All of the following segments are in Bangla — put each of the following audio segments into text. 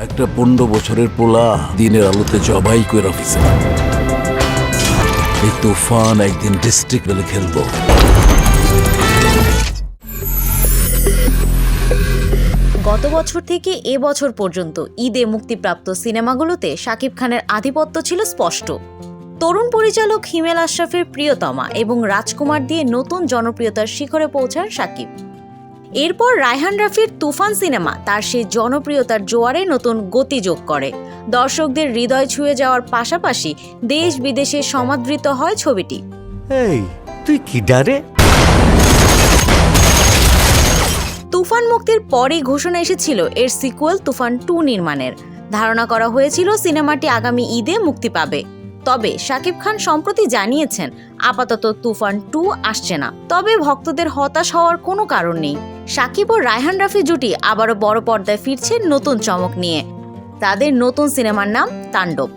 একটা 15 বছরের পোলা দিনের আলোতে জবাই করে ফেলছে। এই তুফান একদিন ডিস্ট্রিক্ট লেভেলে খেলবো। গত বছর থেকে এ বছর পর্যন্ত ঈদে মুক্তিপ্রাপ্ত সিনেমাগুলোতে শাকিব খানের আধিপত্য ছিল স্পষ্ট। তরুণ পরিচালক হিমেল আশরাফের প্রিয়তমা এবং রাজকুমার দিয়ে নতুন জনপ্রিয়তার শিখরে পৌঁছান শাকিব। এরপর রায়হান রাফির তুফান সিনেমা তার সেই জনপ্রিয়তার জোয়ারে নতুন গতি যোগ করে। দর্শকদের হৃদয় ছুঁয়ে যাওয়ার পাশাপাশি দেশ বিদেশে সমাদৃত হয় ছবিটি। এই তুই কি ডারে? তুফান মুক্তির পরেই ঘোষণা এসেছিল এর সিকুয়েল তুফান 2 নির্মাণের। ধারণা করা হয়েছিল সিনেমাটি আগামী ঈদে মুক্তি পাবে। তবে শাকিব খান সম্প্রতি জানিয়েছেন আপাতত তুফান 2 আসছে না। তবে ভক্তদের হতাশ হওয়ার কোনো কারণ নেই। শাকিব ও রায়হান রাফি জুটি আবারও বড় পর্দায় ফিরছে নতুন চমক নিয়ে। তাদের নতুন সিনেমার নাম তাণ্ডব।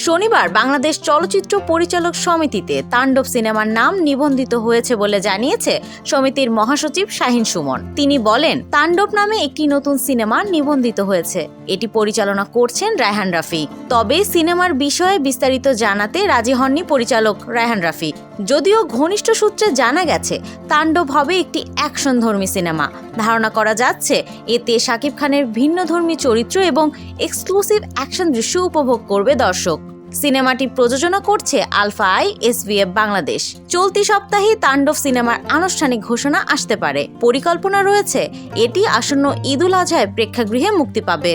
শনিবার বাংলাদেশ চলচ্চিত্র পরিচালক সমিতিতে তাণ্ডব সিনেমার নাম নিবন্ধিত হয়েছে বলে জানিয়েছে সমিতির মহাসচিব শাহিন সুমন। তিনি বলেন, তাণ্ডব নামে একটি নতুন সিনেমা নিবন্ধিত হয়েছে। এটি পরিচালনা করছেন রায়হান রাফি। তবে সিনেমার বিষয়ে বিস্তারিত জানাতে রাজি হননি পরিচালক রায়হান রাফি। যদিও ঘনিষ্ঠ সূত্রে জানা গেছে তাণ্ডব হবে একটি অ্যাকশনধর্মী সিনেমা। ধারণা করা যাচ্ছে এতে শাকিব খানের ভিন্নধর্মী চরিত্র এবং এক্সক্লুসিভ অ্যাকশন দৃশ্য উপভোগ করবে দর্শক। সিনেমাটি প্রযোজনা করছে আলফা আই এসভিএফ বাংলাদেশ। চলতি সপ্তাহে তাণ্ডব সিনেমার আনুষ্ঠানিক ঘোষণা আসতে পারে। পরিকল্পনা রয়েছে এটি আসন্ন ঈদুল আজহায় প্রেক্ষাগৃহে মুক্তি পাবে।